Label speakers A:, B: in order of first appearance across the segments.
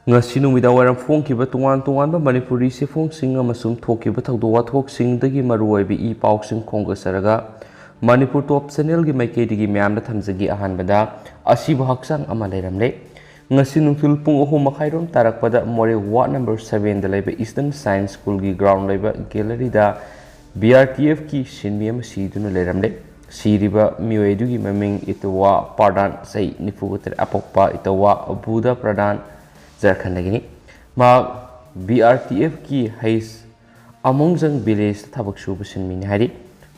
A: Ngashi numidang waram phongkhiba tungan Manipuri sifungsing amasung thokhiba thawdok wathoksingdagi maruoiba I pausing khongasaraga Manipur Top Channel gi maikeidigi myamna thamjagi ahanbada asiba haksang ama leiramle ngasi nungthul pung 3:30 rom tarakpada more ward number 7 da laiba Eastern Science School gi ground laiba gallery da BRTF ki sinmi ama siduna leiramle siriba miyoidugi maming itawa Pardan sai nifugutre apokpa itawa Buddha Pradan Zarkhandagini ma BRTF ki hais amongjang village thabak suba sinmi hari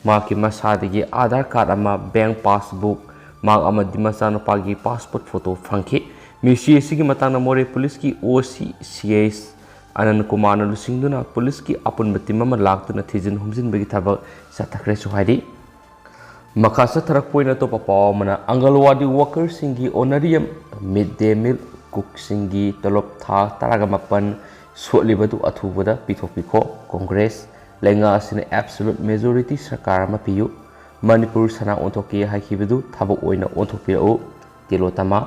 A: ma ki masadagi Aadhaar card ama bank passbook ma ama dimasana pagi passport photo phangki misi sigi matana more police ki OC CS anan kumana lusingduna police ki apun batimama laktuna thijin humjin bagi thabak Sathakre suhari makasa tharak poina to papa mana angalwadi workers singi honorarium midday meal cook singi tolop tha taraga mapan solibadu athubada pithopiko congress lenga asina absolute majority sarkar ma piyu Manipur sana ontoki hakibidu thabok oina ontopirau tilotama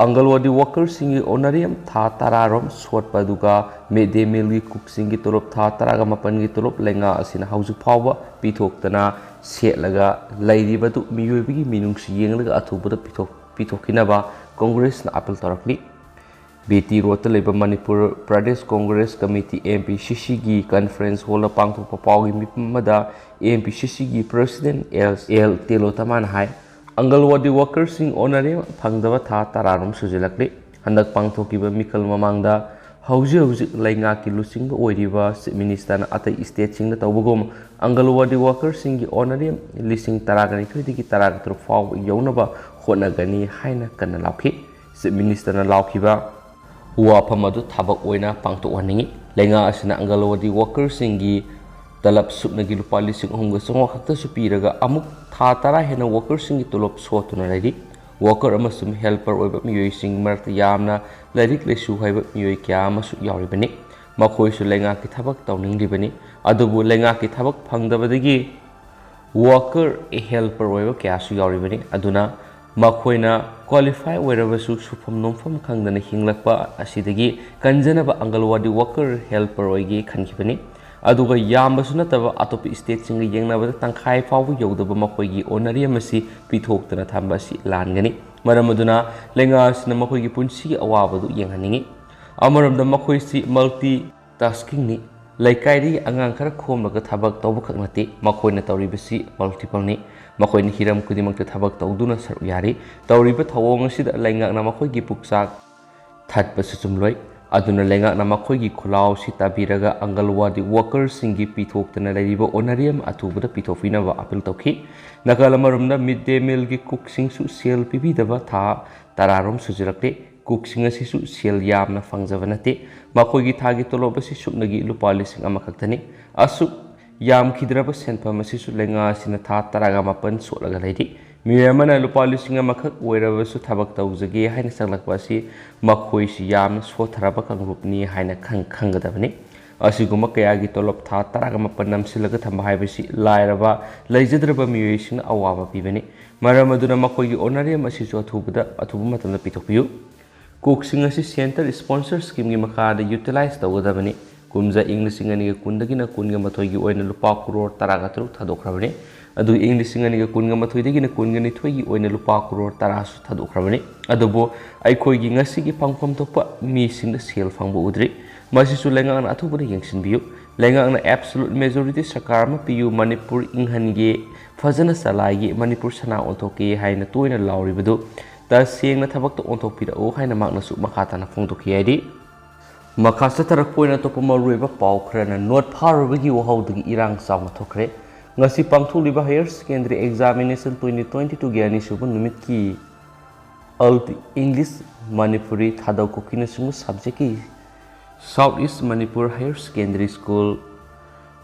A: angalwadi workers singi honorarium tha tararom sotpaduga midday meal gi cook singi tolop tha taraga mapan gi tolop lenga asina hauju phawa pithoktana setlaga lairibadu miyoibigi minungsi yenglaga athubada pithokinaba Congress na appeal tarakli BT Rota Labor Manipur Pradesh Congress Committee MPCC gi conference hall na pangthokpa pawgi mipmada MPCC gi President L Telotaman hai angalwadi workers sing honorarium phangdaba tha tararom sujilakli handak pangthokiba mikal mamangda hauji lainga ki lusing oiriba minister na atai state sing na tawbogom angalwadi workers sing gi honorarium lising taragani khidigi tarag tro faw yaunaba honagani haina kana laphi minister na laukiba wa phamadu thabak oina pangto waningi lenga asina angalwadi workers singi talap supnagi lupa lising homga songo khakta supiraga amuk tha tara hena workers singi tolop sotuna lari worker amasum helper oiba miyoi sing marta yamna lairik lesu haiba miyoi kya amasu yauribani makhoi su lenga ki thabak tawninglibani adubu lenga ki thabak phangdabadagi worker a helper oiba kya su yauribani aduna makoina qualify wherever sufam nomfam khangdana hinglakpa asidagi kanjanaba angalwadi worker helper oigi khankhibani aduga yambasu nataba atop state singa yengnabada tangkhai fawu yodaba makoigi honorarium asi pithoktana thamba si langani maramaduna lenga asna makoigi punsi awabadu yenghaningi amaramda makoi si multi tasking ni laikai angang khara khomlaga thabak tawba khaknati makoina tawribasi multiple ni makoini hiram kudimakta thabak tawduna saru yari tawriba thawong asida laingakna makoigi puksak thatpa susumloi aduna laingakna makoigi khulaw si tabiraga angalwadi workers singi pithoktana lariba honorarium athubada pithofinaba appeal tawki nakalamaramna midday meal gi cook singsu sel pibidaba tha tararom sujirakte cook singa sisu sel yamna fangjabanate makoigi thagi tolobasi supnagi lupa lising amakhaktani asu yam khidraba senpam asisu lenga sina tha taraga mapan solaga laidi miyamana lupa lising amakhak oirabasu thabak tawjage haina sanglakpa si makhoi si yam sotharaba kangrupni haina khanggadabani asiguma kayagi tolop tha taraga mapan namsilaga thamba haibasi lairaba leijadraba miyoi awaba pibani maramaduna makoigi honorarium asisu athubu matamda pitokpiyu cook asi center sponsor scheme gi makada utilize tawgadabani kumja english ingani kundagina kunga mathoigi oina lupa crore taraga tru thadokhrabani adu english ingani kunga mathoidagina kungani thoigi oina lupa crore tarasu thadokhrabani adubo aikhoigi ngasi gi pangpham thokpa mi singda sel phangbu udri masisu lenga na athubuna yengsinbiyu lenga na absolute majority sarkar ma piyu Manipur inghange fajana salai Manipur sana onthoki haina toina lauribadu ta seng na thabak to ontopira o haina makna su makata na phongtokhi aidi makasa tarak poina to pamaruiba Pangthokre na not pharubagi wahoudagi Erang Chaona Thokhre ngasi Pangthokhiba higher secondary examination 2022 gyani subu numit ki alt English Manipuri thadau kokina sungu subject ki South East Manipur Higher Secondary School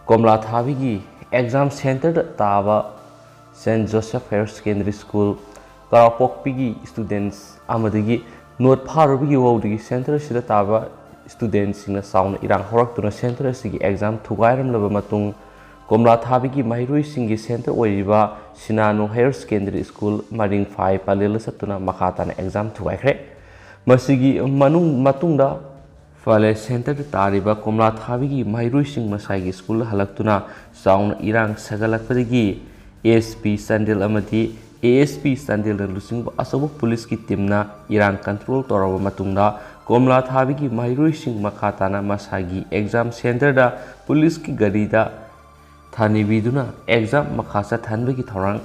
A: Komla Thabigi exam center taba St Joseph Higher Secondary School Karapokpigi students amadagi not pharubagi wahoudagi center sida taba students singna Chaona Erang horaktuna center sigi exam Thugaikhre laba matung Komla Thabigi mahiroi singi center oiriba Sinano Higher Secondary School Maring 5 Palila satuna makhatana exam Thugaikhre Masigi matungda Fale Center Tariba Komla Thabigi Mahiruising Masai School Halaktuna Chaona Erang Sagalakpadagi ASP Sandil Amati ASP Sandil Lusing Asabu Police ki Timna Erang Control Toraba Matungda Komla Thabigi Mahiruising Makatana Masagi Exam Center da Police ki Garida Thanibiduna Exam Makasa Thanbagi Thorang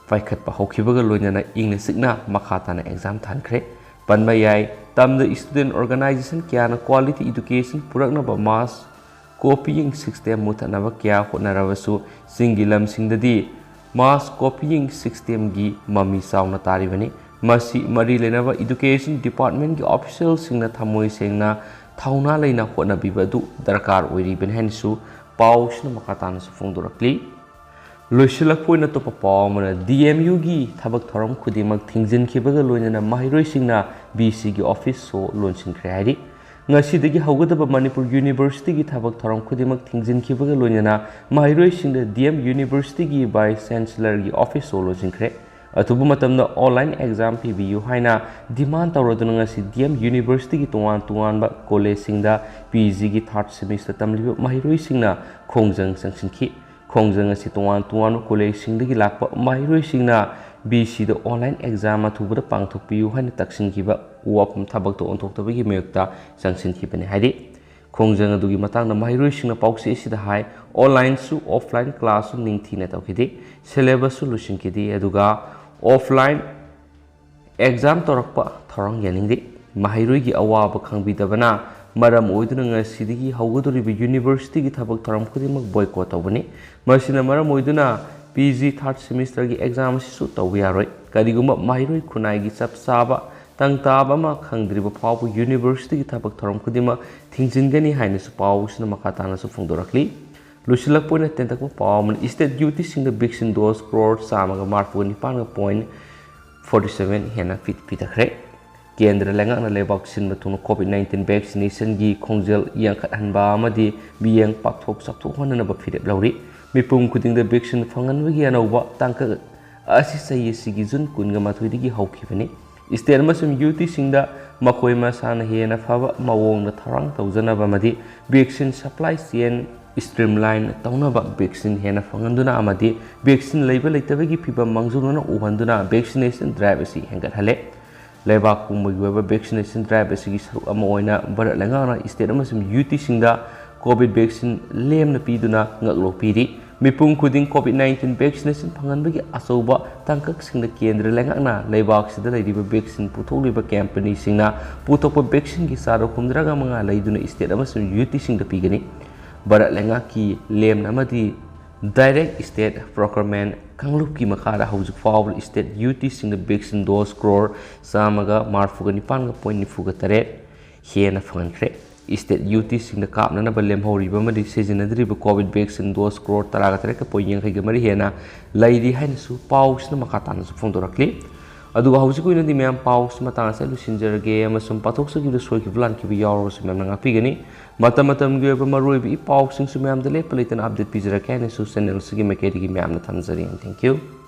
A: Vaikhat Pangthokhiba Loinana English Signa Makatana Exam Thankre Panbayai Tam the student organization Kiana quality education Puraknaba mass copying system Mutanava Kia Honaravasu Singilam Singdadi mass copying system gi Mami Chaona Tarivani Masi Mari Lenava Education Department ki official Singna Thamoi Sengna Thauna Leina Honabibadu Darkar Uri Ben Hensu Paushna Makatana Sufungdurakli Loisilakpoina topa pawmana DMU gi thabak thoram khudimak thingjin khibaga loinana mahiroi singna BC gi office so launchingkhre hairi ngasi dagi haugadaba Manipur University gi thabak thoram khudimak thingjin khibaga loinana mahiroi singda DM University gi vice chancellor gi office so launchingkhre atubu matamda online exam PBU haina demand tawraduna ngasi DM University gi tuan ba college singda PG gi third semester tamliba mahiroi singna khongjang sangsinki Khongjang asi tuan college singdagi lakpa mahiroi singna BC da online exam athubada pangthokpiu haina taksinkiba wapum thabak to onthoktabagi mayokta sangsinkibani haidi Khongjang adugi matangna mahiroi singna paukse sida hai online su offline class su ningthina tawkidi syllabus su lusinkidi aduga offline exam torakpa thorang yaningdi mahiroi gi awaba khangbidabana Maram oiduna ngasidigi haugadoriba university gi thabak thoram khudimak boycott tawbani masina maram oiduna PG third semester gi exam sisu tawiyaroi kariguma mahiroi khunai gi chapsaba tangtaba ma khangdriba phawu university gi thabak thoram khudima thingjingani haina su pawsna makatana su phungdorakli lusilak poina tentakma pawman state duty singda vaccine dose crore samaga marfu 9.47 hena pitakhre Kendra Langak na lebak sin batuna COVID-19 vaccination gi khongjel yang khathanba amadi biyang pakthok sakthok honana ba phirep lauri mipum khuding da vaccine phangan wagi anauba tangka asi sai sigi jun kunga mathoi digi haukibani state masum UT singda makoi masana hena phaba mawong na tharang tawjana ba madi vaccine supply chain streamline tawnaba vaccine hena phanganduna amadi vaccine leiba leitabagi phibam mangjuna uhanduna vaccination drive asi hengat hale Lebak kumagweba vaccination drive asigi saruk ama oina barat langana state amasum UT singda COVID vaccine lemna piduna ngaklo piri mipung khuding COVID-19 vaccination phanganbagi asoba tangkak singda kendra langana lebak sida leidiba vaccine putholiba company singna putokpa vaccine gi saro khumdraga manga leiduna state amasum UT singda pigani barat langaki lemna amadi direct state procurement Kanglup ki makara haujik fawal state UT singda vaccine dose crore samaga marfuga 9.4 hena phangankhre state UT singda kapna na balem horiba madi sejinadriba COVID vaccine dose crore taraga tareka poyeng khaiga mari hena laidi haina su pausna makatana su phongdorakli aduga haujik koina di mem paus matanga se lusinjarge amasum pathoksa gi soi ki vlan ki yawro su mem nga pigani matam gi ba maroi bi pausing su mem dele palitan update pijara kane su channel sigi mekedi gi mem na thamjari thank you